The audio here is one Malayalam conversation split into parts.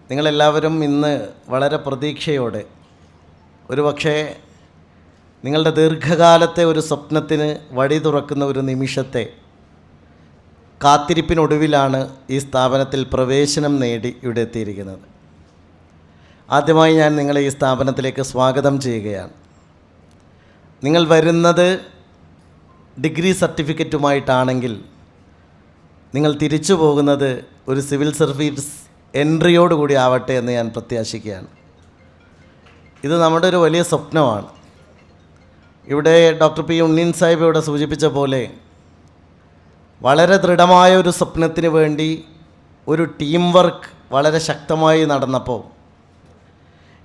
നിങ്ങളെല്ലാവരും ഇന്ന് വളരെ പ്രതീക്ഷയോടെ ഒരുപക്ഷേ നിങ്ങളുടെ ദീർഘകാലത്തെ ഒരു സ്വപ്നത്തിന് വഴി തുറക്കുന്ന ഒരു നിമിഷത്തെ കാത്തിരിപ്പിനൊടുവിലാണ് ഈ സ്ഥാപനത്തിൽ പ്രവേശനം നേടി ഇവിടെ എത്തിയിരിക്കുന്നത്. ആദ്യമായി ഞാൻ നിങ്ങളെ ഈ സ്ഥാപനത്തിലേക്ക് സ്വാഗതം ചെയ്യുകയാണ്. നിങ്ങൾ വരുന്നത് ഡിഗ്രി സർട്ടിഫിക്കറ്റുമായിട്ടാണെങ്കിൽ നിങ്ങൾ തിരിച്ചു പോകുന്നത് ഒരു സിവിൽ സർവീസ് എൻട്രിയോടുകൂടി ആവട്ടെ എന്ന് ഞാൻ പ്രത്യാശിക്കുകയാണ്. ഇത് നമ്മുടെ ഒരു വലിയ സ്വപ്നമാണ്. ഇവിടെ ഡോക്ടർ പി ഉണ്ണീൻ സാഹിബ് ഇവിടെ സൂചിപ്പിച്ച പോലെ വളരെ ദൃഢമായ ഒരു സ്വപ്നത്തിന് വേണ്ടി ഒരു ടീം വർക്ക് വളരെ ശക്തമായി നടന്നപ്പോൾ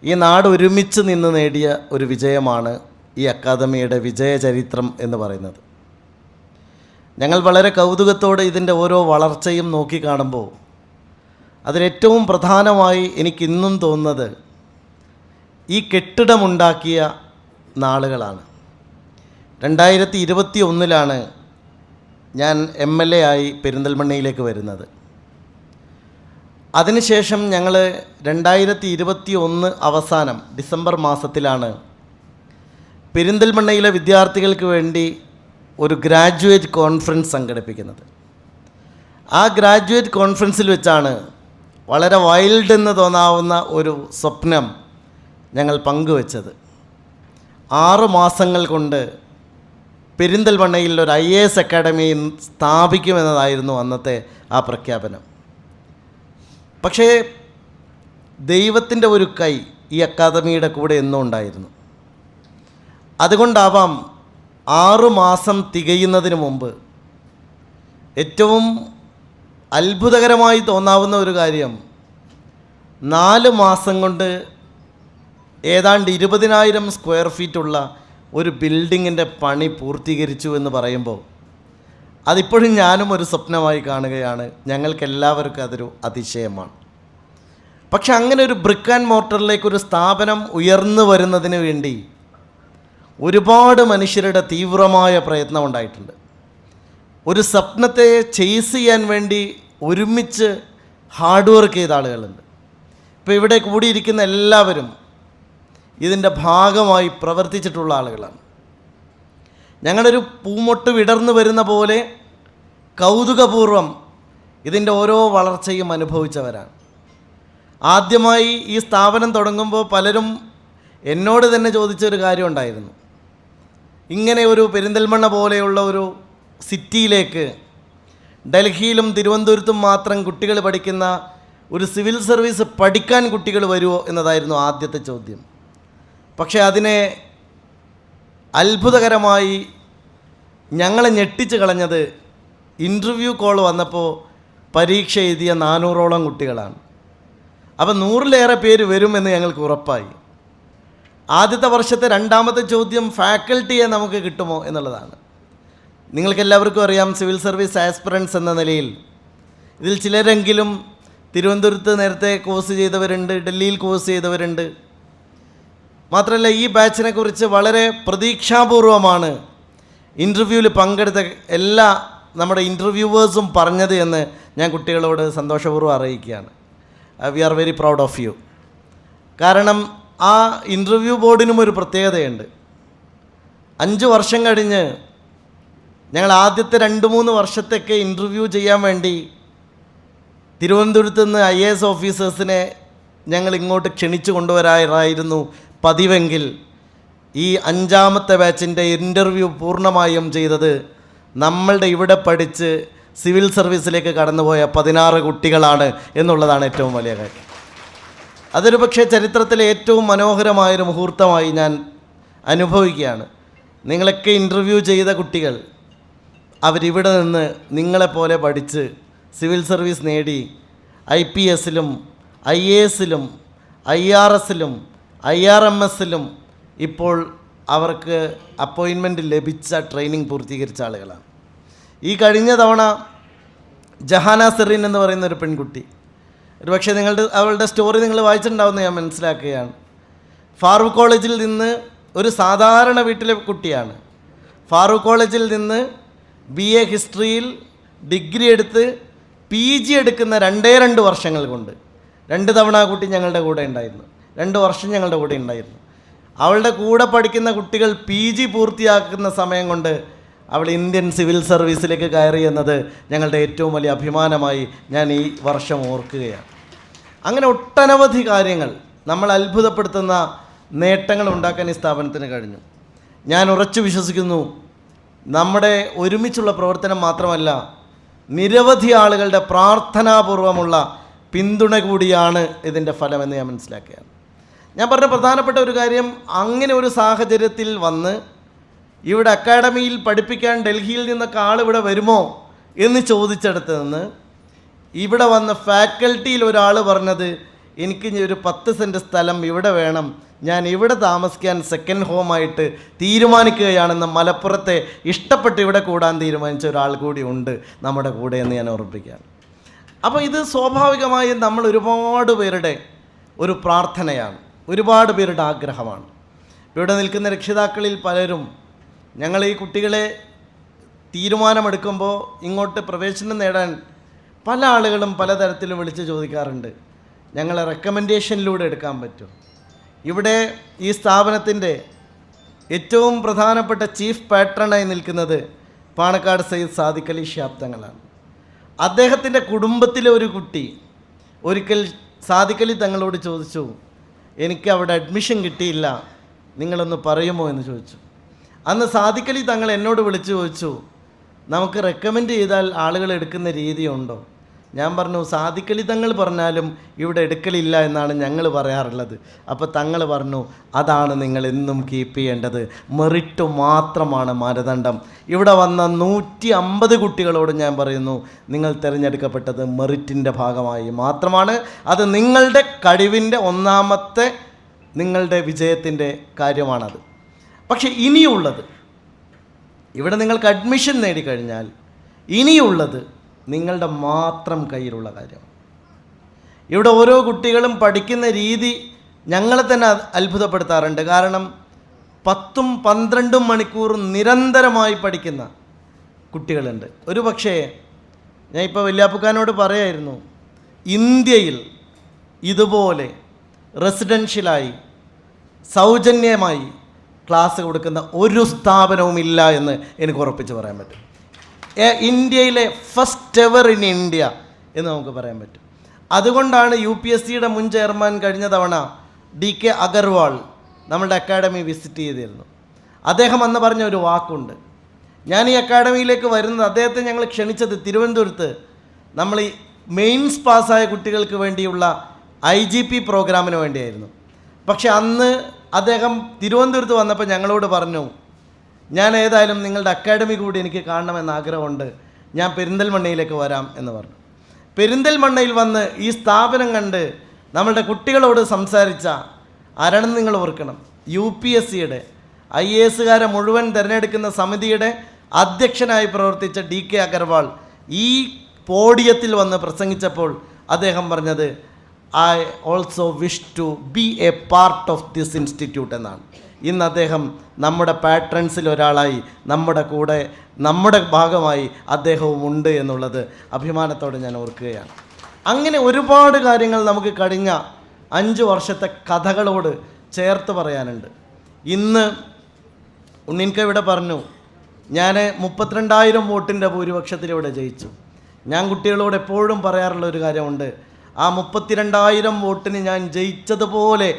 ഈ നാട് ഒരുമിച്ച് നിന്ന് നേടിയ ഒരു വിജയമാണ് ഈ അക്കാദമിയുടെ വിജയചരിത്രം എന്ന് പറയുന്നത്. ഞങ്ങൾ വളരെ കൗതുകത്തോടെ ഇതിൻ്റെ ഓരോ വളർച്ചയും നോക്കിക്കാണുമ്പോൾ അതിലേറ്റവും പ്രധാനമായി എനിക്കിന്നും തോന്നുന്നത് ഈ കെട്ടിടമുണ്ടാക്കിയ നാളുകളാണ്. 2021 ഞാൻ MLA ആയി പെരിന്തൽമണ്ണയിലേക്ക് വരുന്നത്. അതിനുശേഷം ഞങ്ങൾ 2021 അവസാനം ഡിസംബർ മാസത്തിലാണ് പെരിന്തൽമണ്ണയിലെ വിദ്യാർത്ഥികൾക്ക് വേണ്ടി ഒരു ഗ്രാജുവേറ്റ് കോൺഫറൻസ് സംഘടിപ്പിക്കുന്നത്. ആ ഗ്രാജുവേറ്റ് കോൺഫറൻസിൽ വെച്ചാണ് വളരെ വൈൽഡ് എന്ന് തോന്നാവുന്ന ഒരു സ്വപ്നം ഞങ്ങൾ പങ്കുവച്ചത്. 6 മാസങ്ങൾ കൊണ്ട് പെരിന്തൽമണ്ണയിൽ ഒരു IAS അക്കാഡമി സ്ഥാപിക്കുമെന്നതായിരുന്നു അന്നത്തെ ആ പ്രഖ്യാപനം. പക്ഷേ ദൈവത്തിൻ്റെ ഒരു കൈ ഈ അക്കാദമിയുടെ കൂടെ എന്നും ഉണ്ടായിരുന്നു. അതുകൊണ്ടാവാം 6 മാസം തികയുന്നതിന് മുമ്പ് ഏറ്റവും അത്ഭുതകരമായി തോന്നാവുന്ന ഒരു കാര്യം 4 മാസം കൊണ്ട് ഏതാണ്ട് 20,000 സ്ക്വയർ ഫീറ്റുള്ള ഒരു ബിൽഡിങ്ങിൻ്റെ പണി പൂർത്തീകരിച്ചു എന്ന് പറയുമ്പോൾ അതിപ്പോഴും ഞാനും ഒരു സ്വപ്നമായി കാണുകയാണ്. ഞങ്ങൾക്കെല്ലാവർക്കും അതൊരു അതിശയമാണ്. പക്ഷെ അങ്ങനെ ഒരു ബ്രിക്ക് ആൻഡ് മോർട്ടറിലേക്കൊരു സ്ഥാപനം ഉയർന്നു വരുന്നതിന് വേണ്ടി ഒരുപാട് മനുഷ്യരുടെ തീവ്രമായ പ്രയത്നം ഉണ്ടായിട്ടുണ്ട്. ഒരു സ്വപ്നത്തെ ചേസ് ചെയ്യാൻ വേണ്ടി ഒരുമിച്ച് ഹാർഡ് വർക്ക് ചെയ്ത ആളുകളുണ്ട്. ഇപ്പോൾ ഇവിടെ കൂടിയിരിക്കുന്ന എല്ലാവരും ഇതിൻ്റെ ഭാഗമായി പ്രവർത്തിച്ചിട്ടുള്ള ആളുകളാണ്. ഞങ്ങളൊരു പൂമൊട്ട് വിടർന്നു വരുന്ന പോലെ കൗതുകപൂർവം ഇതിൻ്റെ ഓരോ വളർച്ചയും അനുഭവിച്ചവരാണ്. ആദ്യമായി ഈ സ്ഥാപനം തുടങ്ങുമ്പോൾ പലരും എന്നോട് തന്നെ ചോദിച്ചൊരു കാര്യം ഉണ്ടായിരുന്നു. ഇങ്ങനെ ഒരു പെരിന്തൽമണ്ണ പോലെയുള്ള ഒരു സിറ്റിയിലേക്ക് ഡൽഹിയിലും തിരുവനന്തപുരത്തും മാത്രം കുട്ടികൾ പഠിക്കുന്ന ഒരു സിവിൽ സർവീസ് പഠിക്കാൻ കുട്ടികൾ വരുമോ എന്നതായിരുന്നു ആദ്യത്തെ ചോദ്യം. പക്ഷേ അതിനെ അത്ഭുതകരമായി ഞങ്ങളെ ഞെട്ടിച്ച് കളഞ്ഞത് ഇൻ്റർവ്യൂ കോൾ വന്നപ്പോൾ പരീക്ഷ എഴുതിയ 400ഓളം കുട്ടികളാണ്. അപ്പോൾ 100-ലേറെ പേര് വരുമെന്ന് ഞങ്ങൾക്ക് ഉറപ്പായി. ആദ്യത്തെ വർഷത്തെ 2ാമത്തെ ചോദ്യം ഫാക്കൽറ്റിയെ നമുക്ക് കിട്ടുമോ എന്നുള്ളതാണ്. നിങ്ങൾക്കെല്ലാവർക്കും അറിയാം, സിവിൽ സർവീസ് ആസ്പിറൻസ് എന്ന നിലയിൽ ഇതിൽ ചിലരെങ്കിലും തിരുവനന്തപുരത്ത് നേരത്തെ കോഴ്സ് ചെയ്തവരുണ്ട്, ഡൽഹിയിൽ കോഴ്സ് ചെയ്തവരുണ്ട്. മാത്രമല്ല ഈ ബാച്ചിനെ കുറിച്ച് വളരെ പ്രതീക്ഷാപൂർവമാണ് ഇൻ്റർവ്യൂവിൽ പങ്കെടുത്ത എല്ലാ നമ്മുടെ ഇൻ്റർവ്യൂവേഴ്സും പറഞ്ഞത് എന്ന് ഞാൻ കുട്ടികളോട് സന്തോഷപൂർവ്വം അറിയിക്കുകയാണ്. We are very proud of you. കാരണം ആ ഇൻ്റർവ്യൂ ബോർഡിനും ഒരു പ്രത്യേകതയുണ്ട്. 5 വർഷം കഴിഞ്ഞ് ഞങ്ങൾ ആദ്യത്തെ 2-3 വർഷത്തേക്ക് ഇൻ്റർവ്യൂ ചെയ്യാൻ വേണ്ടി തിരുവനന്തപുരത്ത് നിന്ന് IAS ഓഫീസേഴ്സിനെ ഞങ്ങൾ ഇങ്ങോട്ട് ക്ഷണിച്ചു കൊണ്ടുവരാറായിരുന്നു പതിവെങ്കിൽ ഈ 5ാമത്തെ ബാച്ചിൻ്റെ ഇൻ്റർവ്യൂ പൂർണ്ണമായും ചെയ്തത് നമ്മളുടെ ഇവിടെ പഠിച്ച് സിവിൽ സർവീസിലേക്ക് കടന്നുപോയ 16 കുട്ടികളാണ് എന്നുള്ളതാണ് ഏറ്റവും വലിയ കാര്യം. അതൊരു പക്ഷേ ചരിത്രത്തിലെ ഏറ്റവും മനോഹരമായൊരു മുഹൂർത്തമായി ഞാൻ അനുഭവിക്കുകയാണ്. നിങ്ങളൊക്കെ ഇൻ്റർവ്യൂ ചെയ്ത കുട്ടികൾ അവരിവിടെ നിന്ന് നിങ്ങളെപ്പോലെ പഠിച്ച് സിവിൽ സർവീസ് നേടി IPS-ലും IAS-ലും IRS-ലും IRMS-ലും ഇപ്പോൾ അവർക്ക് അപ്പോയിൻമെൻറ്റ് ലഭിച്ച ട്രെയിനിങ് പൂർത്തീകരിച്ച ആളുകളാണ്. ഈ കഴിഞ്ഞ തവണ ജഹാന സെറീൻ എന്ന് പറയുന്ന ഒരു പെൺകുട്ടി, ഒരു പക്ഷേ അവളുടെ സ്റ്റോറി നിങ്ങൾ വായിച്ചിട്ടുണ്ടാവുമെന്ന് ഞാൻ മനസ്സിലാക്കുകയാണ്. ഫാറൂഖ് കോളേജിൽ നിന്ന് ഒരു സാധാരണ വീട്ടിലെ കുട്ടിയാണ്. ഫാറൂഖ് കോളേജിൽ നിന്ന് BA ഹിസ്റ്ററിയിൽ ഡിഗ്രി എടുത്ത് PG എടുക്കുന്ന 2 വർഷങ്ങൾ കൊണ്ട് 2 തവണ ആ കുട്ടി ഞങ്ങളുടെ കൂടെ ഉണ്ടായിരുന്നു, 2 വർഷം ഞങ്ങളുടെ കൂടെ ഉണ്ടായിരുന്നു. അവളുടെ കൂടെ പഠിക്കുന്ന കുട്ടികൾ PG പൂർത്തിയാക്കുന്ന സമയം കൊണ്ട് അവൾ ഇന്ത്യൻ സിവിൽ സർവീസിലേക്ക് കയറി എന്നത് ഞങ്ങളുടെ ഏറ്റവും വലിയ അഭിമാനമായി ഞാൻ ഈ വർഷം ഓർക്കുകയാണ്. അങ്ങനെ ഒട്ടനവധി കാര്യങ്ങൾ, നമ്മൾ അത്ഭുതപ്പെടുത്തുന്ന നേട്ടങ്ങൾ ഉണ്ടാക്കാൻ ഈ സ്ഥാപനത്തിന് കഴിഞ്ഞു. ഞാൻ ഉറച്ചു വിശ്വസിക്കുന്നു, നമ്മുടെ ഒരുമിച്ചുള്ള പ്രവർത്തനം മാത്രമല്ല, നിരവധി ആളുകളുടെ പ്രാർത്ഥനാപൂർവമുള്ള പിന്തുണ കൂടിയാണ് ഇതിൻ്റെ ഫലമെന്ന് ഞാൻ മനസ്സിലാക്കുകയാണ്. ഞാൻ പറഞ്ഞ പ്രധാനപ്പെട്ട ഒരു കാര്യം, അങ്ങനെ ഒരു സാഹചര്യത്തിൽ വന്ന് ഇവിടെ അക്കാഡമിയിൽ പഠിപ്പിക്കാൻ ഡൽഹിയിൽ നിന്നൊക്കെ ആളിവിടെ വരുമോ എന്ന് ചോദിച്ചെടുത്ത് നിന്ന് ഇവിടെ വന്ന ഫാക്കൽറ്റിയിൽ ഒരാൾ പറഞ്ഞത്, എനിക്ക് ഒരു 10 സെൻറ്റ് സ്ഥലം ഇവിടെ വേണം, ഞാൻ ഇവിടെ താമസിക്കാൻ സെക്കൻഡ് ഹോമായിട്ട് തീരുമാനിക്കുകയാണെന്ന് മലപ്പുറത്തെ ഇഷ്ടപ്പെട്ട് ഇവിടെ കൂടാൻ തീരുമാനിച്ച ഒരാൾ കൂടി ഉണ്ട് നമ്മുടെ കൂടെ എന്ന് ഞാൻ ഓർമ്മിപ്പിക്കുകയാണ്. അപ്പോൾ ഇത് സ്വാഭാവികമായും നമ്മൾ ഒരുപാട് പേരുടെ ഒരു പ്രാർത്ഥനയാണ്, ഒരുപാട് പേരുടെ ആഗ്രഹമാണ്. ഇവിടെ നിൽക്കുന്ന രക്ഷിതാക്കളിൽ പലരും ഞങ്ങൾ ഈ കുട്ടികളെ തീരുമാനമെടുക്കുമ്പോൾ ഇങ്ങോട്ട് പ്രവേശനം നേടാൻ പല ആളുകളും പലതരത്തിലും വിളിച്ച് ചോദിക്കാറുണ്ട്, ഞങ്ങളെ റെക്കമെൻഡേഷനിലൂടെ എടുക്കാൻ പറ്റും. ഇവിടെ ഈ സ്ഥാപനത്തിൻ്റെ ഏറ്റവും പ്രധാനപ്പെട്ട ചീഫ് പാട്രണായി നിൽക്കുന്നത് പാണക്കാട് സയ്യിദ് സാദിഖ് അലി ശിഹാബ് തങ്ങളാണ്. അദ്ദേഹത്തിൻ്റെ കുടുംബത്തിലെ ഒരു കുട്ടി ഒരിക്കൽ സാദിഖ് അലി തങ്ങളോട് ചോദിച്ചു, എനിക്ക് അവിടെ അഡ്മിഷൻ കിട്ടിയില്ല, നിങ്ങളൊന്ന് പറയുമോ എന്ന് ചോദിച്ചു. അന്ന് സാദിഖ് അലി തങ്ങൾ എന്നോട് വിളിച്ചു ചോദിച്ചു, നമുക്ക് റെക്കമെൻഡ് ചെയ്താൽ ആളുകൾ എടുക്കുന്ന രീതിയുണ്ടോ? ഞാൻ പറഞ്ഞു, സാദിഖ് അലി തങ്ങൾ പറഞ്ഞാലും ഇവിടെ എടുക്കലില്ല എന്നാണ് ഞങ്ങൾ പറയാറുള്ളത്. അപ്പോൾ തങ്ങൾ പറഞ്ഞു, അതാണ് നിങ്ങൾ എന്നും കീപ്പ് ചെയ്യേണ്ടത്, മെറിറ്റ് മാത്രമാണ് മാനദണ്ഡം. ഇവിടെ വന്ന 150 കുട്ടികളോട് ഞാൻ പറയുന്നു, നിങ്ങൾ തിരഞ്ഞെടുക്കപ്പെട്ടത് മെറിറ്റിൻ്റെ ഭാഗമായി മാത്രമാണ്. അത് നിങ്ങളുടെ കഴിവിൻ്റെ ഒന്നാമത്തെ നിങ്ങളുടെ വിജയത്തിൻ്റെ കാര്യമാണത്. പക്ഷേ ഇനിയുള്ളത്, ഇവിടെ നിങ്ങൾക്ക് അഡ്മിഷൻ നേടിക്കഴിഞ്ഞാൽ ഇനിയുള്ളത് നിങ്ങളുടെ മാത്രം കയ്യിലുള്ള കാര്യമാണ്. ഇവിടെ ഓരോ കുട്ടികളും പഠിക്കുന്ന രീതി ഞങ്ങളെ തന്നെ അത്ഭുതപ്പെടുത്താറുണ്ട്. കാരണം 10-12 മണിക്കൂർ നിരന്തരമായി പഠിക്കുന്ന കുട്ടികളുണ്ട്. ഒരു പക്ഷേ ഞാൻ ഇപ്പോൾ വല്യാപ്പുക്കാനോട് പറയായിരുന്നു, ഇന്ത്യയിൽ ഇതുപോലെ റെസിഡൻഷ്യലായി സൗജന്യമായി ക്ലാസ് കൊടുക്കുന്ന ഒരു സ്ഥാപനവുമില്ല എന്ന് എനിക്ക് ഉറപ്പിച്ച് പറയാൻ പറ്റും. ഇന്ത്യയിലെ ഫസ്റ്റ് എവർ ഇൻ ഇന്ത്യ എന്ന് നമുക്ക് പറയാൻ പറ്റും. അതുകൊണ്ടാണ് UPSCയുടെ മുൻ ചെയർമാൻ കഴിഞ്ഞ തവണ DK അഗർവാൾ നമ്മളുടെ അക്കാഡമി വിസിറ്റ് ചെയ്തിരുന്നു. അദ്ദേഹം അന്ന് പറഞ്ഞ ഒരു വാക്കുണ്ട്, ഞാൻ ഈ അക്കാഡമിയിലേക്ക് വരുന്നത്, അദ്ദേഹത്തെ ഞങ്ങൾ ക്ഷണിച്ചത് തിരുവനന്തപുരത്ത് നമ്മൾ ഈ മെയിൻസ് പാസ്സായ കുട്ടികൾക്ക് വേണ്ടിയുള്ള IGP പ്രോഗ്രാമിന് വേണ്ടിയായിരുന്നു. പക്ഷെ അന്ന് അദ്ദേഹം തിരുവനന്തപുരത്ത് വന്നപ്പോൾ ഞങ്ങളോട് പറഞ്ഞു, ഞാൻ ഏതായാലും നിങ്ങളുടെ അക്കാഡമി കൂടി എനിക്ക് കാണണമെന്ന് ആഗ്രഹമുണ്ട്, ഞാൻ പെരിന്തൽമണ്ണയിലേക്ക് വരാം എന്ന് പറഞ്ഞു. പെരിന്തൽമണ്ണയിൽ വന്ന് ഈ സ്ഥാപനം കണ്ട് നമ്മളുടെ കുട്ടികളോട് സംസാരിച്ച ആരാണെന്ന് നിങ്ങൾ ഓർക്കണം, UPSCയുടെ IASകാരെ മുഴുവൻ തിരഞ്ഞെടുക്കുന്ന സമിതിയുടെ അധ്യക്ഷനായി പ്രവർത്തിച്ച DK അഗർവാൾ ഈ പോഡിയത്തിൽ വന്ന് പ്രസംഗിച്ചപ്പോൾ അദ്ദേഹം പറഞ്ഞത്, I also wish to be a part of this institute എന്നാണ്. ഇന്ന് അദ്ദേഹം നമ്മുടെ പാട്രൺസിൽ ഒരാളായി നമ്മുടെ കൂടെ, നമ്മുടെ ഭാഗമായി അദ്ദേഹവും ഉണ്ട് എന്നുള്ളത് അഭിമാനത്തോടെ ഞാൻ ഓർക്കുകയാണ്. അങ്ങനെ ഒരുപാട് കാര്യങ്ങൾ നമുക്ക് കഴിഞ്ഞ 5 വർഷത്തെ കഥകളോട് ചേർത്ത് പറയാനുണ്ട്. ഇന്ന് ഉണ്ണിൻക ഇവിടെ പറഞ്ഞു, ഞാൻ 32,000 വോട്ടിൻ്റെ ഭൂരിപക്ഷത്തിലൂടെ ജയിച്ചു. ഞാൻ കുട്ടികളോട് എപ്പോഴും പറയാറുള്ള ഒരു കാര്യമുണ്ട്, ആ 32,000 വോട്ടിന് ഞാൻ ജയിച്ചതുപോലെ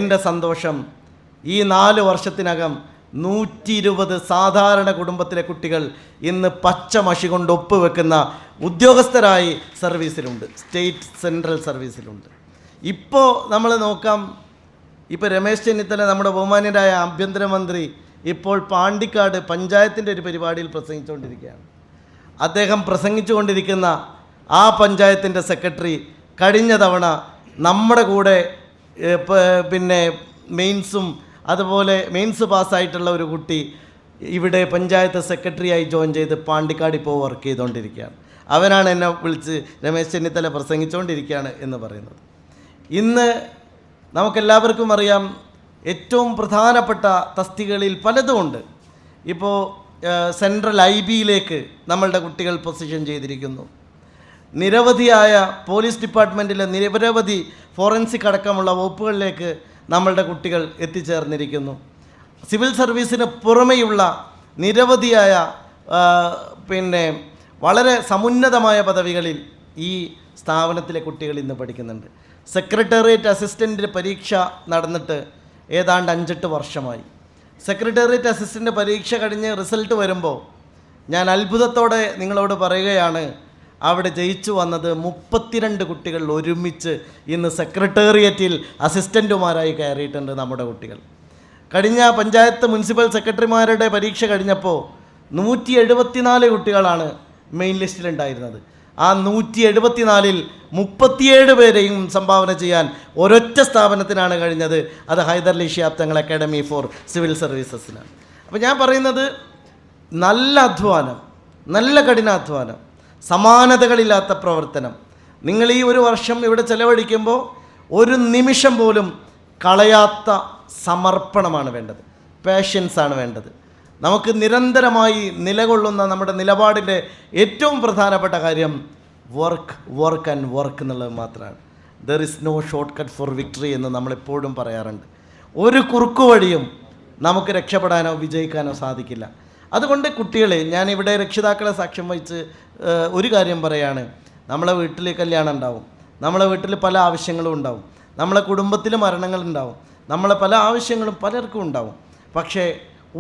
എൻ്റെ സന്തോഷം ഈ 4 വർഷത്തിനകം 120 സാധാരണ കുടുംബത്തിലെ കുട്ടികൾ ഇന്ന് പച്ച മഷി കൊണ്ട് ഒപ്പുവെക്കുന്ന ഉദ്യോഗസ്ഥരായി സർവീസിലുണ്ട്, സ്റ്റേറ്റ് സെൻട്രൽ സർവീസിലുണ്ട്. ഇപ്പോൾ നമ്മൾ നോക്കാം, ഇപ്പോൾ രമേശ് ചെന്നിത്തല നമ്മുടെ ബഹുമാന്യരായ ആഭ്യന്തരമന്ത്രി ഇപ്പോൾ പാണ്ടിക്കാട് പഞ്ചായത്തിൻ്റെ ഒരു പരിപാടിയിൽ പ്രസംഗിച്ചുകൊണ്ടിരിക്കുകയാണ്. അദ്ദേഹം പ്രസംഗിച്ചുകൊണ്ടിരിക്കുന്ന ആ പഞ്ചായത്തിൻ്റെ സെക്രട്ടറി കഴിഞ്ഞ തവണ നമ്മുടെ കൂടെ പിന്നെ മെയിൻസും അതുപോലെ മെയിൻസ് പാസ്സായിട്ടുള്ള ഒരു കുട്ടി ഇവിടെ പഞ്ചായത്ത് സെക്രട്ടറിയായി ജോയിൻ ചെയ്ത് പാണ്ടിക്കാട് ഇപ്പോൾ വർക്ക് ചെയ്തുകൊണ്ടിരിക്കുകയാണ്. അവനാണ് എന്നെ വിളിച്ച് രമേശ് ചെന്നിത്തല പ്രസംഗിച്ചുകൊണ്ടിരിക്കുകയാണ് എന്ന് പറയുന്നത്. ഇന്ന് നമുക്കെല്ലാവർക്കും അറിയാം, ഏറ്റവും പ്രധാനപ്പെട്ട തസ്തികകളിൽ പലതുമുണ്ട്. ഇപ്പോൾ സെൻട്രൽ IBയിലേക്ക് നമ്മളുടെ കുട്ടികൾ പൊസിഷൻ ചെയ്തിരിക്കുന്നു. നിരവധിയായ പോലീസ് ഡിപ്പാർട്ട്മെൻറ്റിലെ നിരവധി ഫോറൻസിക് അടക്കമുള്ള വകുപ്പുകളിലേക്ക് നമ്മളുടെ കുട്ടികൾ എത്തിച്ചേർന്നിരിക്കുന്നു. സിവിൽ സർവീസിന് പുറമെയുള്ള നിരവധിയായ വളരെ സമുന്നതമായ പദവികളിൽ ഈ സ്ഥാപനത്തിലെ കുട്ടികൾ ഇന്ന് പഠിക്കുന്നുണ്ട്. സെക്രട്ടേറിയറ്റ് അസിസ്റ്റൻ്റ് പരീക്ഷ നടന്നിട്ട് ഏതാണ്ട് 5-8 വർഷമായി. സെക്രട്ടേറിയറ്റ് അസിസ്റ്റൻ്റ് പരീക്ഷ കഴിഞ്ഞ് റിസൾട്ട് വരുമ്പോൾ ഞാൻ അത്ഭുതത്തോടെ നിങ്ങളോട് പറയുകയാണ്, അവിടെ ജയിച്ചു വന്നത് 32 കുട്ടികൾ ഒരുമിച്ച് ഇന്ന് സെക്രട്ടേറിയറ്റിൽ അസിസ്റ്റൻറ്റുമാരായി കയറിയിട്ടുണ്ട് നമ്മുടെ കുട്ടികൾ. കഴിഞ്ഞ പഞ്ചായത്ത് മുനിസിപ്പൽ സെക്രട്ടറിമാരുടെ പരീക്ഷ കഴിഞ്ഞപ്പോൾ 174 കുട്ടികളാണ് മെയിൻ ലിസ്റ്റിലുണ്ടായിരുന്നത്. ആ 174-ൽ 37 പേരെയും സംഭാവന ചെയ്യാൻ ഒരൊറ്റ സ്ഥാപനത്തിനാണ് കഴിഞ്ഞത്. അത് Hyderali Shihab Thangal academy four civil സർവീസസിലാണ്. അപ്പോൾ ഞാൻ പറയുന്നത്, നല്ല അധ്വാനം, നല്ല കഠിനാധ്വാനം, സമാനതകളില്ലാത്ത പ്രവർത്തനം നിങ്ങൾ ഈ ഒരു വർഷം ഇവിടെ ചെലവഴിക്കുമ്പോൾ ഒരു നിമിഷം പോലും കളയാത്ത സമർപ്പണമാണ് വേണ്ടത്, പാഷൻസാണ് വേണ്ടത്. നമുക്ക് നിരന്തരമായി നിലകൊള്ളുന്ന നമ്മുടെ നിലപാടിൻ്റെ ഏറ്റവും പ്രധാനപ്പെട്ട കാര്യം വർക്ക് ആൻഡ് വർക്ക് എന്നുള്ളത് മാത്രമാണ്. There is no shortcut for victory എന്ന് നമ്മളെപ്പോഴും പറയാറുണ്ട്. ഒരു കുറുക്കു വഴിയും നമുക്ക് രക്ഷപ്പെടാനോ വിജയിക്കാനോ സാധിക്കില്ല. അതുകൊണ്ട് കുട്ടികളെ, ഞാനിവിടെ രക്ഷിതാക്കളെ സാക്ഷ്യം വഹിച്ച് ഒരു കാര്യം പറയാണ്. നമ്മളെ വീട്ടിൽ കല്യാണം ഉണ്ടാവും, നമ്മളെ വീട്ടിൽ പല ആവശ്യങ്ങളും ഉണ്ടാവും, നമ്മളെ കുടുംബത്തിൽ മരണങ്ങളുണ്ടാവും, നമ്മളെ പല ആവശ്യങ്ങളും പലർക്കും ഉണ്ടാവും. പക്ഷേ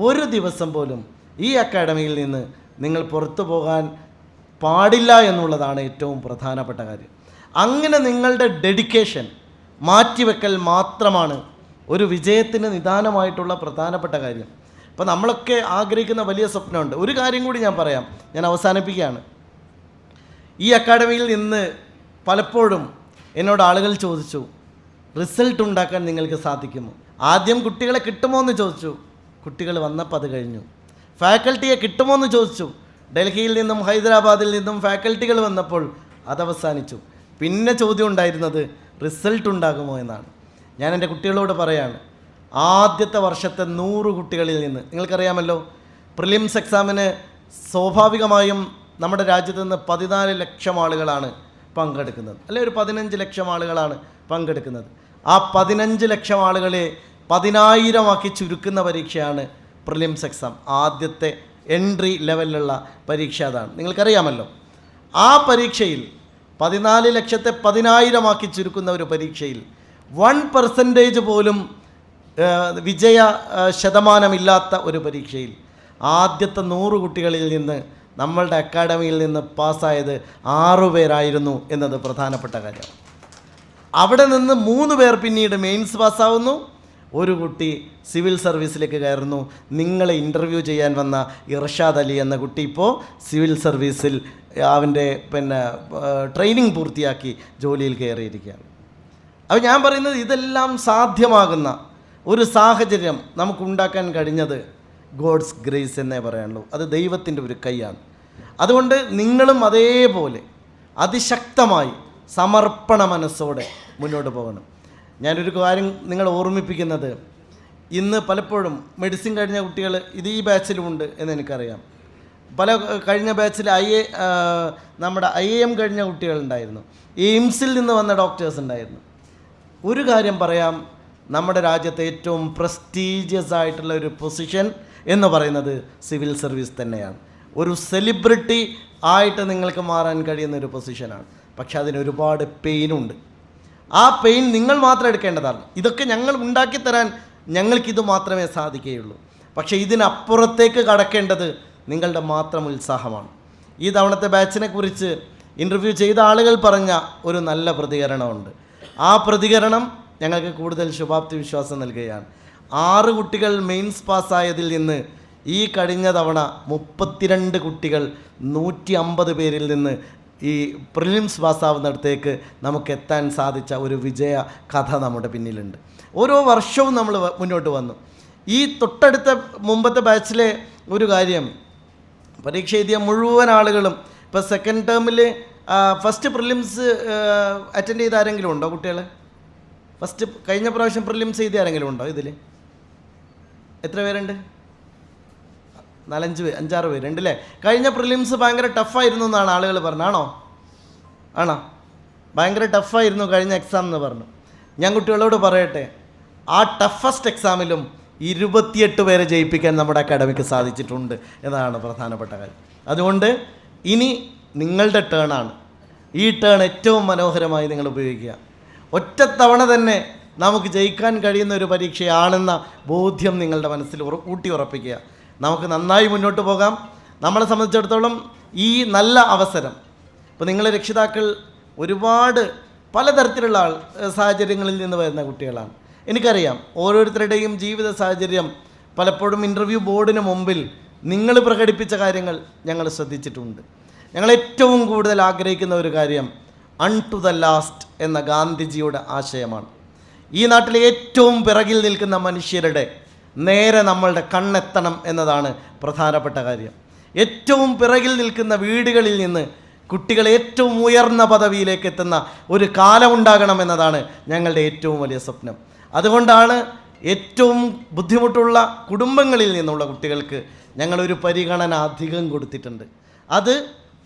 ഒരു ദിവസം പോലും ഈ അക്കാഡമിയിൽ നിന്ന് നിങ്ങൾ പുറത്തു പോകാൻ പാടില്ല എന്നുള്ളതാണ് ഏറ്റവും പ്രധാനപ്പെട്ട കാര്യം. അങ്ങനെ നിങ്ങളുടെ ഡെഡിക്കേഷൻ മാറ്റിവെക്കൽ മാത്രമാണ് ഒരു വിജയത്തിന് നിദാനമായിട്ടുള്ള പ്രധാനപ്പെട്ട കാര്യം. അപ്പോൾ നമ്മളൊക്കെ ആഗ്രഹിക്കുന്ന വലിയ സ്വപ്നമുണ്ട്. ഒരു കാര്യം കൂടി ഞാൻ പറയാം, ഞാൻ അവസാനിപ്പിക്കുകയാണ്. ഈ അക്കാഡമിയിൽ നിന്ന് പലപ്പോഴും എന്നോട് ആളുകൾ ചോദിച്ചു, റിസൾട്ട് ഉണ്ടാക്കാൻ നിങ്ങൾക്ക് സാധിക്കുമോ? ആദ്യം കുട്ടികളെ കിട്ടുമോ എന്ന് ചോദിച്ചു, കുട്ടികൾ വന്നപ്പോൾ അത് കഴിഞ്ഞു. ഫാക്കൽറ്റിയെ കിട്ടുമോ എന്ന് ചോദിച്ചു, ഡൽഹിയിൽ നിന്നും ഹൈദരാബാദിൽ നിന്നും ഫാക്കൽറ്റികൾ വന്നപ്പോൾ അതവസാനിച്ചു. പിന്നെ ചോദ്യം ഉണ്ടായിരുന്നത് റിസൾട്ട് ഉണ്ടാകുമോ എന്നാണ്. ഞാൻ എൻ്റെ കുട്ടികളോട് പറയാണ്, ആദ്യത്തെ വർഷത്തെ 100 കുട്ടികളിൽ നിന്ന്, നിങ്ങൾക്കറിയാമല്ലോ പ്രിലിംസ് എക്സാമിന് സ്വാഭാവികമായും നമ്മുടെ രാജ്യത്ത് നിന്ന് 14 ലക്ഷം ആളുകളാണ് പങ്കെടുക്കുന്നത്, അല്ലെ ഒരു 15 ലക്ഷം ആളുകളാണ് പങ്കെടുക്കുന്നത്. ആ 15 ലക്ഷം ആളുകളെ 10,000 ആക്കി ചുരുക്കുന്ന പരീക്ഷയാണ് പ്രിലിംസ് എക്സാം. ആദ്യത്തെ എൻട്രി ലെവലിലുള്ള പരീക്ഷ അതാണ്, നിങ്ങൾക്കറിയാമല്ലോ. ആ പരീക്ഷയിൽ 14 ലക്ഷത്തെ 10,000 ആക്കി ചുരുക്കുന്ന ഒരു പരീക്ഷയിൽ 1% പോലും വിജയ ശതമാനമില്ലാത്ത ഒരു പരീക്ഷയിൽ ആദ്യത്തെ 100 കുട്ടികളിൽ നിന്ന് നമ്മളുടെ അക്കാഡമിയിൽ നിന്ന് പാസ്സായത് 6 പേരായിരുന്നു എന്നത് പ്രധാനപ്പെട്ട കാര്യമാണ്. അവിടെ നിന്ന് 3 പേർ പിന്നീട് മെയിൻസ് പാസ്സാവുന്നു, ഒരു കുട്ടി സിവിൽ സർവീസിലേക്ക് കയറുന്നു. നിങ്ങളെ ഇൻ്റർവ്യൂ ചെയ്യാൻ വന്ന ഇർഷാദ് അലി എന്ന കുട്ടി ഇപ്പോൾ സിവിൽ സർവീസിൽ അവൻ്റെ ട്രെയിനിങ് പൂർത്തിയാക്കി ജോലിയിൽ കയറിയിരിക്കുകയാണ്. അപ്പോൾ ഞാൻ പറയുന്നത്, ഇതെല്ലാം സാധ്യമാകുന്ന ഒരു സാഹചര്യം നമുക്കുണ്ടാക്കാൻ കഴിഞ്ഞത് ഗോഡ്സ് ഗ്രേസ് എന്നേ പറയാനുള്ളൂ. അത് ദൈവത്തിൻ്റെ ഒരു കൈയാണ്. അതുകൊണ്ട് നിങ്ങളും അതേപോലെ അതിശക്തമായി സമർപ്പണ മനസ്സോടെ മുന്നോട്ട് പോകണം. ഞാനൊരു കാര്യം നിങ്ങളെ ഓർമ്മിപ്പിക്കുന്നത്, ഇന്ന് പലപ്പോഴും മെഡിസിൻ കഴിഞ്ഞ കുട്ടികൾ ഈ ബാച്ചിലുമുണ്ട് എന്ന് എനിക്കറിയാം. പല കഴിഞ്ഞ ബാച്ചിൽ നമ്മുടെ IIM കഴിഞ്ഞ കുട്ടികളുണ്ടായിരുന്നു, എയിംസിൽ നിന്ന് വന്ന ഡോക്ടേഴ്സ് ഉണ്ടായിരുന്നു. ഒരു കാര്യം പറയാം, നമ്മുടെ രാജ്യത്തെ ഏറ്റവും പ്രസ്റ്റീജിയസ് ആയിട്ടുള്ള ഒരു പൊസിഷൻ എന്ന് പറയുന്നത് സിവിൽ സർവീസ് തന്നെയാണ്. ഒരു സെലിബ്രിറ്റി ആയിട്ട് നിങ്ങൾക്ക് മാറാൻ കഴിയുന്ന ഒരു പൊസിഷനാണ്. പക്ഷെ അതിന് ഒരുപാട് പെയിനുണ്ട്. ആ പെയിൻ നിങ്ങൾ മാത്രം എടുക്കേണ്ടതാണ്. ഇതൊക്കെ ഞങ്ങൾ ഉണ്ടാക്കിത്തരാൻ ഞങ്ങൾക്കിത് മാത്രമേ സാധിക്കുകയുള്ളൂ. പക്ഷേ ഇതിനപ്പുറത്തേക്ക് കടക്കേണ്ടത് നിങ്ങളുടെ മാത്രം ഉത്സാഹമാണ്. ഈ തവണത്തെ ബാച്ചിനെ കുറിച്ച് ഇൻ്റർവ്യൂ ചെയ്ത ആളുകൾ പറഞ്ഞ ഒരു നല്ല പ്രതികരണമുണ്ട്. ആ പ്രതികരണം ഞങ്ങൾക്ക് കൂടുതൽ ശുഭാപ്തി വിശ്വാസം നൽകുകയാണ്. 6 കുട്ടികൾ മെയിൻസ് പാസ്സായതിൽ നിന്ന് ഈ കഴിഞ്ഞ തവണ 32 കുട്ടികൾ 150 പേരിൽ നിന്ന് ഈ പ്രിലിംസ് പാസ്സാവുന്നിടത്തേക്ക് നമുക്ക് എത്താൻ സാധിച്ച ഒരു വിജയ കഥ നമ്മുടെ പിന്നിലുണ്ട്. ഓരോ വർഷവും നമ്മൾ മുന്നോട്ട് വന്നു. ഈ തൊട്ടടുത്ത മുമ്പത്തെ ബാച്ചിലെ ഒരു കാര്യം, പരീക്ഷ എഴുതിയ മുഴുവൻ ആളുകളും ഇപ്പോൾ സെക്കൻഡ് ടേമിൽ ഫസ്റ്റ് പ്രിലിംസ് അറ്റൻഡ് ചെയ്ത ആരെങ്കിലും ഉണ്ടോ കുട്ടികൾ? ഫസ്റ്റ് കഴിഞ്ഞ പ്രാവശ്യം പ്രിലിംസ് എഴുതിയ ആരെങ്കിലും ഉണ്ടോ ഇതിൽ? എത്ര പേരുണ്ട്? 4-5 പേര് 5-6 പേരുണ്ട് അല്ലേ? കഴിഞ്ഞ പ്രിലിംസ് ഭയങ്കര ടഫായിരുന്നു എന്നാണ് ആളുകൾ പറഞ്ഞത്. ആണോ? ആണോ? ഭയങ്കര ടഫായിരുന്നു കഴിഞ്ഞ എക്സാം എന്ന് പറഞ്ഞു. ഞാൻ കുട്ടികളോട് പറയട്ടെ, ആ ടഫസ്റ്റ് എക്സാമിലും 28 പേരെ ജയിപ്പിക്കാൻ നമ്മുടെ അക്കാഡമിക്ക് സാധിച്ചിട്ടുണ്ട് എന്നതാണ് പ്രധാനപ്പെട്ട കാര്യം. അതുകൊണ്ട് ഇനി നിങ്ങളുടെ ടേണാണ്. ഈ ടേൺ ഏറ്റവും മനോഹരമായി നിങ്ങൾ ഉപയോഗിക്കുക. ഒറ്റത്തവണ തന്നെ നമുക്ക് ജയിക്കാൻ കഴിയുന്ന ഒരു പരീക്ഷയാണെന്ന ബോധ്യം നിങ്ങളുടെ മനസ്സിൽ ഊട്ടി ഉറപ്പിക്കുക. നമുക്ക് നന്നായി മുന്നോട്ട് പോകാം. നമ്മളെ സംബന്ധിച്ചിടത്തോളം ഈ നല്ല അവസരം, ഇപ്പോൾ നിങ്ങളെ രക്ഷിതാക്കൾ ഒരുപാട് പലതരത്തിലുള്ള സാഹചര്യങ്ങളിൽ നിന്ന് വരുന്ന കുട്ടികളാണ്. എനിക്കറിയാം ഓരോരുത്തരുടെയും ജീവിത സാഹചര്യം പലപ്പോഴും ഇൻ്റർവ്യൂ ബോർഡിന് മുമ്പിൽ നിങ്ങൾ പ്രകടിപ്പിച്ച കാര്യങ്ങൾ ഞങ്ങൾ ശ്രദ്ധിച്ചിട്ടുണ്ട്. ഞങ്ങൾ ഏറ്റവും കൂടുതൽ ആഗ്രഹിക്കുന്ന ഒരു കാര്യം അൺ ടു ദ ലാസ്റ്റ് എന്ന ഗാന്ധിജിയുടെ ആശയമാണ്. ഈ നാട്ടിലെ ഏറ്റവും പിറകിൽ നിൽക്കുന്ന മനുഷ്യരുടെ നേരെ നമ്മളുടെ കണ്ണെത്തണം എന്നതാണ് പ്രധാനപ്പെട്ട കാര്യം. ഏറ്റവും പിറകിൽ നിൽക്കുന്ന വീടുകളിൽ നിന്ന് കുട്ടികൾ ഏറ്റവും ഉയർന്ന പദവിയിലേക്ക് എത്തുന്ന ഒരു കാലമുണ്ടാകണമെന്നതാണ് ഞങ്ങളുടെ ഏറ്റവും വലിയ സ്വപ്നം. അതുകൊണ്ടാണ് ഏറ്റവും ബുദ്ധിമുട്ടുള്ള കുടുംബങ്ങളിൽ നിന്നുള്ള കുട്ടികൾക്ക് ഞങ്ങളൊരു പരിഗണന അധികം കൊടുത്തിട്ടുണ്ട്. അത്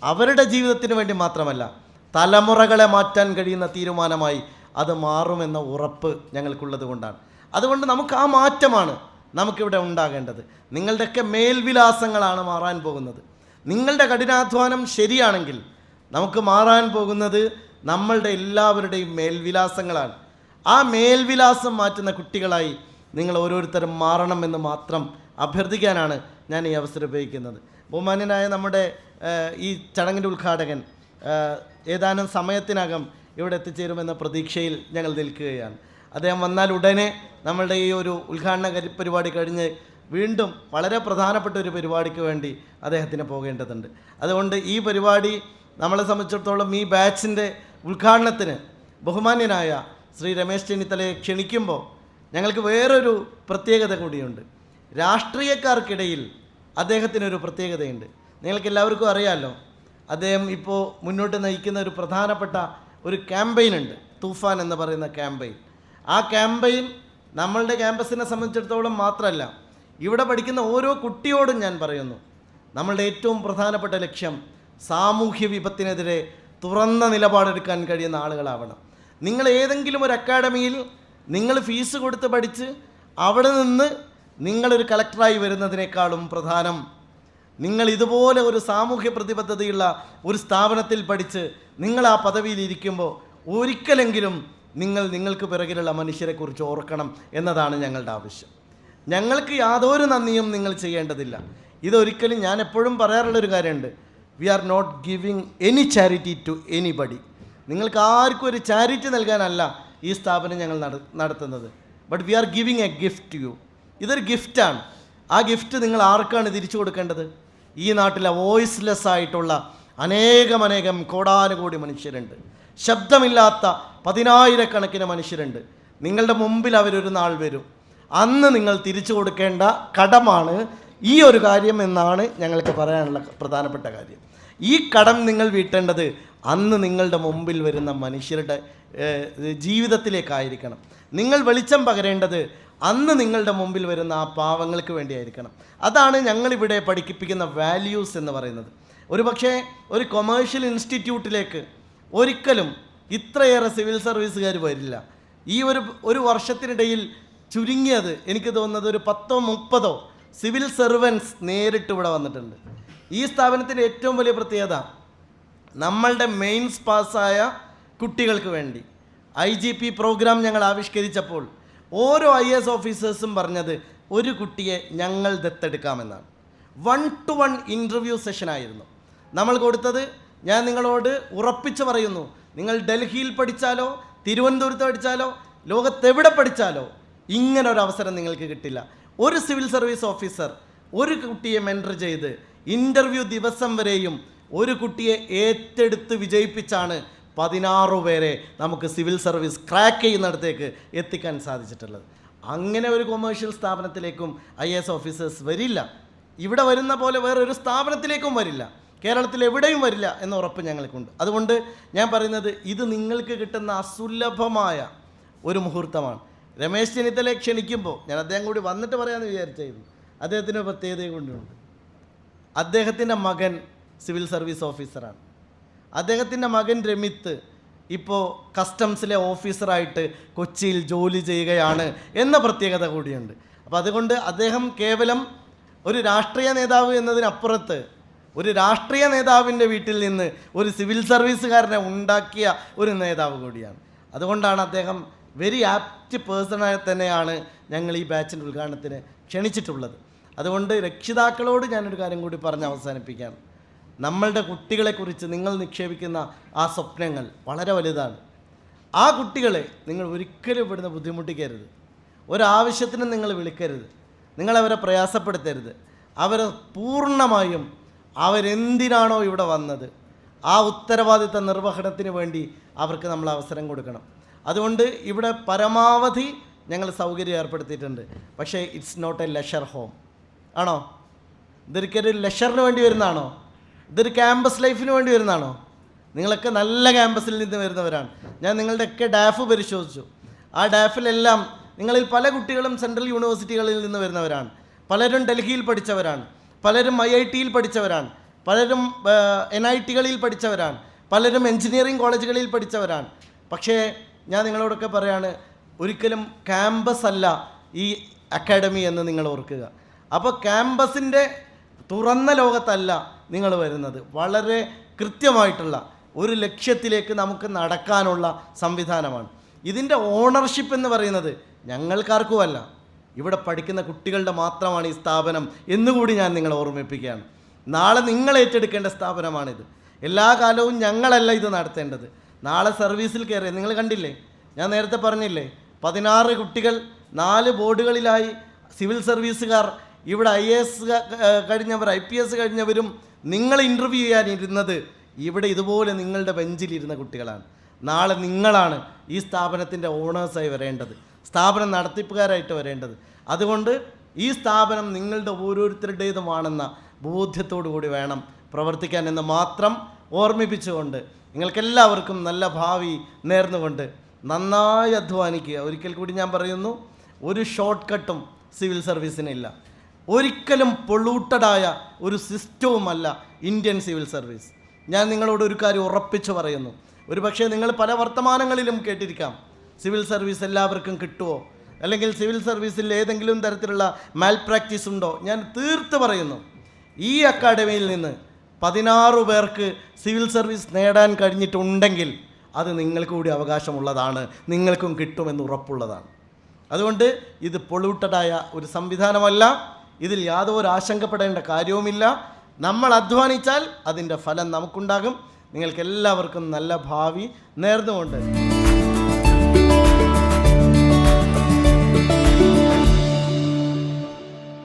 അവരുടെ ജീവിതത്തിന് വേണ്ടി മാത്രമല്ല, തലമുറകളെ മാറ്റാൻ കഴിയുന്ന തീരുമാനമായി അത് മാറുമെന്ന ഉറപ്പ് ഞങ്ങൾക്കുള്ളത് കൊണ്ടാണ്. അതുകൊണ്ട് നമുക്ക് ആ മാറ്റമാണ് നമുക്കിവിടെ ഉണ്ടാകേണ്ടത്. നിങ്ങളുടെയൊക്കെ മേൽവിലാസങ്ങളാണ് മാറാൻ പോകുന്നത്. നിങ്ങളുടെ കഠിനാധ്വാനം ശരിയാണെങ്കിൽ നമുക്ക് മാറാൻ പോകുന്നത് നമ്മളുടെ എല്ലാവരുടെയും മേൽവിലാസങ്ങളാണ്. ആ മേൽവിലാസം മാറ്റുന്ന കുട്ടികളായി നിങ്ങൾ ഓരോരുത്തരും മാറണമെന്ന് മാത്രം അഭ്യർത്ഥിക്കാനാണ് ഞാൻ ഈ അവസരം ഉപയോഗിക്കുന്നത്. ബഹുമാന്യനായ നമ്മുടെ ഈ ചടങ്ങിൻ്റെ ഉദ്ഘാടകൻ ഏതാനും സമയത്തിനകം ഇവിടെ എത്തിച്ചേരുമെന്ന പ്രതീക്ഷയിൽ ഞങ്ങൾ നിൽക്കുകയാണ്. അദ്ദേഹം വന്നാൽ ഉടനെ നമ്മളുടെ ഈ ഒരു ഉദ്ഘാടന പരിപാടി കഴിഞ്ഞ് വീണ്ടും വളരെ പ്രധാനപ്പെട്ട ഒരു പരിപാടിക്ക് വേണ്ടി അദ്ദേഹത്തിന് പോകേണ്ടതുണ്ട്. അതുകൊണ്ട് ഈ പരിപാടി നമ്മളെ സംബന്ധിച്ചിടത്തോളം ഈ ബാച്ചിൻ്റെ ഉദ്ഘാടനത്തിന് ബഹുമാന്യനായ ശ്രീ രമേശ് ചെന്നിത്തലയെ ക്ഷണിക്കുമ്പോൾ ഞങ്ങൾക്ക് വേറൊരു പ്രത്യേകത കൂടിയുണ്ട്. രാഷ്ട്രീയക്കാർക്കിടയിൽ അദ്ദേഹത്തിനൊരു പ്രത്യേകതയുണ്ട്. നിങ്ങൾക്ക് എല്ലാവർക്കും അറിയാമല്ലോ, അദ്ദേഹം ഇപ്പോൾ മുന്നോട്ട് നയിക്കുന്ന ഒരു പ്രധാനപ്പെട്ട ഒരു ക്യാമ്പയിനുണ്ട്, തൂഫാൻ എന്ന് പറയുന്ന ക്യാമ്പയിൻ. ആ ക്യാമ്പയിൻ നമ്മളുടെ ക്യാമ്പസിനെ സംബന്ധിച്ചിടത്തോളം മാത്രമല്ല, ഇവിടെ പഠിക്കുന്ന ഓരോ കുട്ടിയോടും ഞാൻ പറയുന്നു, നമ്മളുടെ ഏറ്റവും പ്രധാനപ്പെട്ട ലക്ഷ്യം സാമൂഹ്യ വിപത്തിനെതിരെ തുറന്ന നിലപാടെടുക്കാൻ കഴിയുന്ന ആളുകളാവണം. നിങ്ങൾ ഏതെങ്കിലും ഒരു അക്കാഡമിയിൽ നിങ്ങൾ ഫീസ് കൊടുത്ത് പഠിച്ച് അവിടെ നിന്ന് നിങ്ങളൊരു കളക്ടറായി വരുന്നതിനേക്കാളും പ്രധാനം നിങ്ങൾ ഇതുപോലെ ഒരു സാമൂഹ്യ പ്രതിബദ്ധതയുള്ള ഒരു സ്ഥാപനത്തിൽ പഠിച്ച് നിങ്ങൾ ആ പദവിയിൽ ഇരിക്കുമ്പോൾ ഒരിക്കലെങ്കിലും നിങ്ങൾക്ക് പിറകിലുള്ള മനുഷ്യരെക്കുറിച്ച് ഓർക്കണം എന്നതാണ് ഞങ്ങളുടെ ആവശ്യം. ഞങ്ങൾക്ക് യാതൊരു നന്ദിയും നിങ്ങൾ ചെയ്യേണ്ടതില്ല. ഇതൊരിക്കലും ഞാൻ എപ്പോഴും പറയാറുള്ളൊരു കാര്യമുണ്ട്, we are not giving any charity to anybody. നിങ്ങൾക്ക് ആർക്കും ഒരു ചാരിറ്റി നൽകാനല്ല ഈ സ്ഥാപനം ഞങ്ങൾ നടത്തുന്നത്. But we are giving a gift to you. ഇതൊരു ഗിഫ്റ്റാണ്. ആ ഗിഫ്റ്റ് നിങ്ങൾ ആർക്കാണ് തിരിച്ചു കൊടുക്കേണ്ടത്? ഈ നാട്ടിലെ വോയിസ്ലെസ് ആയിട്ടുള്ള അനേകം കോടാനുകോടി മനുഷ്യരുണ്ട്. ശബ്ദമില്ലാത്ത 10,000 മനുഷ്യരുണ്ട്. നിങ്ങളുടെ മുമ്പിൽ അവരൊരു നാൾ വരും. അന്ന് നിങ്ങൾ തിരിച്ചു കൊടുക്കേണ്ട കടമാണ് ഈ ഒരു കാര്യം എന്നാണ് ഞങ്ങൾക്ക് പറയാനുള്ള പ്രധാനപ്പെട്ട കാര്യം. ഈ കടം നിങ്ങൾ വീട്ടേണ്ടത് അന്ന് നിങ്ങളുടെ മുമ്പിൽ വരുന്ന മനുഷ്യരുടെ ജീവിതത്തിലേക്കായിരിക്കണം. നിങ്ങൾ വെളിച്ചം പകരേണ്ടത് അന്ന് നിങ്ങളുടെ മുമ്പിൽ വരുന്ന ആ പാവങ്ങൾക്ക് വേണ്ടിയായിരിക്കണം. അതാണ് ഞങ്ങളിവിടെ പഠിപ്പിക്കുന്ന വാല്യൂസ് എന്ന് പറയുന്നത്. ഒരുപക്ഷെ ഒരു കൊമേഴ്ഷ്യൽ ഇൻസ്റ്റിറ്റ്യൂട്ടിലേക്ക് ഒരിക്കലും ഇത്രയേറെ സിവിൽ സർവീസുകാർ വരില്ല. ഈ ഒരു വർഷത്തിനിടയിൽ ചുരുങ്ങിയത് എനിക്ക് തോന്നുന്നത് ഒരു 10-30 സിവിൽ സർവൻസ് നേരിട്ട് ഇവിടെ വന്നിട്ടുണ്ട്. ഈ സ്ഥാപനത്തിൻ്റെ ഏറ്റവും വലിയ പ്രത്യേകത, നമ്മളുടെ മെയിൻസ് പാസ്സായ കുട്ടികൾക്ക് വേണ്ടി IGP പ്രോഗ്രാം ഞങ്ങൾ ആവിഷ്കരിച്ചപ്പോൾ ഓരോ IAS ഓഫീസേഴ്സും പറഞ്ഞത് ഒരു കുട്ടിയെ ഞങ്ങൾ ദത്തെടുക്കാമെന്നാണ്. 1-to-1 ഇൻ്റർവ്യൂ സെഷനായിരുന്നു നമ്മൾ കൊടുത്തത്. ഞാൻ നിങ്ങളോട് ഉറപ്പിച്ച് പറയുന്നു, നിങ്ങൾ ഡൽഹിയിൽ പഠിച്ചാലോ തിരുവനന്തപുരത്ത് പഠിച്ചാലോ ലോകത്തെവിടെ പഠിച്ചാലോ ഇങ്ങനൊരവസരം നിങ്ങൾക്ക് കിട്ടില്ല. ഒരു സിവിൽ സർവീസ് ഓഫീസർ ഒരു കുട്ടിയെ മെൻറ്റർ ചെയ്ത് ഇൻ്റർവ്യൂ ദിവസം വരെയും ഒരു കുട്ടിയെ ഏറ്റെടുത്ത് വിജയിപ്പിച്ചാണ് 16 പേരെ നമുക്ക് സിവിൽ സർവീസ് ക്രാക്ക് ചെയ്യുന്നിടത്തേക്ക് എത്തിക്കാൻ സാധിച്ചിട്ടുള്ളത്. അങ്ങനെ ഒരു കൊമേഴ്ഷ്യൽ സ്ഥാപനത്തിലേക്കും IAS ഓഫീസേഴ്സ് വരില്ല. ഇവിടെ വരുന്ന പോലെ വേറൊരു സ്ഥാപനത്തിലേക്കും വരില്ല, കേരളത്തിൽ എവിടെയും വരില്ല എന്ന ഉറപ്പ് ഞങ്ങൾക്കുണ്ട്. അതുകൊണ്ട് ഞാൻ പറയുന്നത്, ഇത് നിങ്ങൾക്ക് കിട്ടുന്ന അസുലഭമായ ഒരു മുഹൂർത്തമാണ്. രമേശ് ചെന്നിത്തലയെ ക്ഷണിക്കുമ്പോൾ ഞാൻ അദ്ദേഹം കൂടി വന്നിട്ട് പറയാമെന്ന് വിചാരിച്ചായിരുന്നു. അദ്ദേഹത്തിന് പ്രത്യേകത കൊണ്ടുണ്ട്. അദ്ദേഹത്തിൻ്റെ മകൻ സിവിൽ സർവീസ് ഓഫീസറാണ്. അദ്ദേഹത്തിൻ്റെ മകൻ രമിത്ത് ഇപ്പോൾ കസ്റ്റംസിലെ ഓഫീസറായിട്ട് കൊച്ചിയിൽ ജോലി ചെയ്യുകയാണ് എന്ന പ്രത്യേകത കൂടിയുണ്ട്. അപ്പോൾ അതുകൊണ്ട് അദ്ദേഹം കേവലം ഒരു രാഷ്ട്രീയ നേതാവ് എന്നതിനപ്പുറത്ത് ഒരു രാഷ്ട്രീയ നേതാവിൻ്റെ വീട്ടിൽ നിന്ന് ഒരു സിവിൽ സർവീസുകാരനെ ഉണ്ടാക്കിയ ഒരു നേതാവ് കൂടിയാണ്. അതുകൊണ്ടാണ് അദ്ദേഹം വെരി ആപ്റ്റ് പേഴ്സണായി തന്നെയാണ് ഞങ്ങൾ ഈ ബാച്ചിൻ്റെ ഉദ്ഘാടനത്തിന് ക്ഷണിച്ചിട്ടുള്ളത്. അതുകൊണ്ട് രക്ഷിതാക്കളോട് ഞാനൊരു കാര്യം കൂടി പറഞ്ഞ് അവസാനിപ്പിക്കാം. നമ്മളുടെ കുട്ടികളെക്കുറിച്ച് നിങ്ങൾ നിക്ഷേപിക്കുന്ന ആ സ്വപ്നങ്ങൾ വളരെ വലുതാണ്. ആ കുട്ടികളെ നിങ്ങൾ ഒരിക്കലും ഇവിടുന്ന് ബുദ്ധിമുട്ടിക്കരുത്. ഒരാവശ്യത്തിനും നിങ്ങൾ വിളിക്കരുത്. നിങ്ങളവരെ പ്രയാസപ്പെടുത്തരുത്. അവരെ പൂർണ്ണമായും അവരെന്തിനാണോ ഇവിടെ വന്നത് ആ ഉത്തരവാദിത്ത നിർവഹണത്തിന് വേണ്ടി അവർക്ക് നമ്മൾ അവസരം കൊടുക്കണം. അതുകൊണ്ട് ഇവിടെ പരമാവധി ഞങ്ങൾ സൗകര്യം ഏർപ്പെടുത്തിയിട്ടുണ്ട്. പക്ഷേ it's not a leisure home ആണോ? ഇതൊരിക്കലും ലെഷറിന് വേണ്ടി വരുന്നതാണോ? ഇതൊരു ക്യാമ്പസ് ലൈഫിന് വേണ്ടി വരുന്നതാണോ? നിങ്ങളൊക്കെ നല്ല ക്യാമ്പസിൽ നിന്ന് വരുന്നവരാണ്. ഞാൻ നിങ്ങളുടെയൊക്കെ ഡാഫ് പരിശോധിച്ചു. ആ ഡാഫിലെല്ലാം നിങ്ങളിൽ പല കുട്ടികളും സെൻട്രൽ യൂണിവേഴ്സിറ്റികളിൽ നിന്ന് വരുന്നവരാണ്. പലരും ഡൽഹിയിൽ പഠിച്ചവരാണ്, പലരും IITയിൽ പഠിച്ചവരാണ്, പലരും NITകളിൽ പഠിച്ചവരാണ്, പലരും എഞ്ചിനീയറിംഗ് കോളേജുകളിൽ പഠിച്ചവരാണ്. പക്ഷേ ഞാൻ നിങ്ങളോടൊക്കെ പറയാണ്, ഒരിക്കലും ക്യാമ്പസ് അല്ല ഈ അക്കാഡമി എന്ന് നിങ്ങൾ ഓർക്കുക. അപ്പോൾ ക്യാമ്പസിൻ്റെ തുറന്ന ലോകത്തല്ല നിങ്ങൾ വരുന്നത്. വളരെ കൃത്യമായിട്ടുള്ള ഒരു ലക്ഷ്യത്തിലേക്ക് നമുക്ക് നടക്കാനുള്ള സംവിധാനമാണ്. ഇതിൻ്റെ ഓണർഷിപ്പ് എന്ന് പറയുന്നത് ഞങ്ങൾക്കാർക്കുമല്ല, ഇവിടെ പഠിക്കുന്ന കുട്ടികളുടെ മാത്രമാണ് ഈ സ്ഥാപനം എന്നുകൂടി ഞാൻ നിങ്ങളെ ഓർമ്മിപ്പിക്കുകയാണ്. നാളെ നിങ്ങൾ ഏറ്റെടുക്കേണ്ട സ്ഥാപനമാണിത്. എല്ലാ കാലവും ഞങ്ങളല്ല ഇത് നടത്തേണ്ടത്. നാളെ സർവീസിൽ കയറിയ നിങ്ങൾ കണ്ടില്ലേ, ഞാൻ നേരത്തെ പറഞ്ഞില്ലേ, 16 കുട്ടികൾ 4 ബോർഡുകളിലായി സിവിൽ സർവീസുകാർ ഇവിടെ IAS കഴിഞ്ഞവർ IPS കഴിഞ്ഞവരും നിങ്ങൾ ഇൻ്റർവ്യൂ ചെയ്യാനിരുന്നത് ഇവിടെ ഇതുപോലെ നിങ്ങളുടെ ബെഞ്ചിലിരുന്ന കുട്ടികളാണ്. നാളെ നിങ്ങളാണ് ഈ സ്ഥാപനത്തിൻ്റെ ഓണേഴ്സായി വരേണ്ടത്, സ്ഥാപനം നടത്തിപ്പുകാരായിട്ട് വരേണ്ടത്. അതുകൊണ്ട് ഈ സ്ഥാപനം നിങ്ങളുടെ ഓരോരുത്തരുടേതുമാണെന്ന ബോധ്യത്തോടു കൂടി വേണം പ്രവർത്തിക്കാൻ എന്ന് മാത്രം ഓർമ്മിപ്പിച്ചുകൊണ്ട് നിങ്ങൾക്കെല്ലാവർക്കും നല്ല ഭാവി നേർന്നുകൊണ്ട് നന്നായി അധ്വാനിക്കുക. ഒരിക്കൽ കൂടി ഞാൻ പറയുന്നു, ഒരു ഷോർട്ട് കട്ടും സിവിൽ സർവീസിനില്ല. ഒരിക്കലും പൊള്യൂട്ടഡായ ഒരു സിസ്റ്റവുമല്ല ഇന്ത്യൻ സിവിൽ സർവീസ്. ഞാൻ നിങ്ങളോട് ഒരു കാര്യം ഉറപ്പിച്ചു പറയുന്നു. ഒരു പക്ഷേ നിങ്ങൾ പല വർത്തമാനങ്ങളിലും കേട്ടിരിക്കാം, സിവിൽ സർവീസ് എല്ലാവർക്കും കിട്ടുമോ, അല്ലെങ്കിൽ സിവിൽ സർവീസിൽ ഏതെങ്കിലും തരത്തിലുള്ള മാൽ പ്രാക്ടീസ് ഉണ്ടോ? ഞാൻ തീർത്ത് പറയുന്നു, ഈ അക്കാഡമിയിൽ നിന്ന് 16 പേർക്ക് സിവിൽ സർവീസ് നേടാൻ കഴിഞ്ഞിട്ടുണ്ടെങ്കിൽ അത് നിങ്ങൾക്ക് കൂടി അവകാശമുള്ളതാണ്, നിങ്ങൾക്കും കിട്ടുമെന്ന് ഉറപ്പുള്ളതാണ്. അതുകൊണ്ട് ഇത് പൊള്യൂട്ടഡായ ഒരു സംവിധാനമല്ല. ഇതിൽ യാതൊരു ആശങ്കപ്പെടേണ്ട കാര്യവുമില്ല. നമ്മൾ അധ്വാനിച്ചാൽ അതിൻ്റെ ഫലം നമുക്കുണ്ടാകും. നിങ്ങൾക്കെല്ലാവർക്കും നല്ല ഭാവി നേർന്നുകൊണ്ട്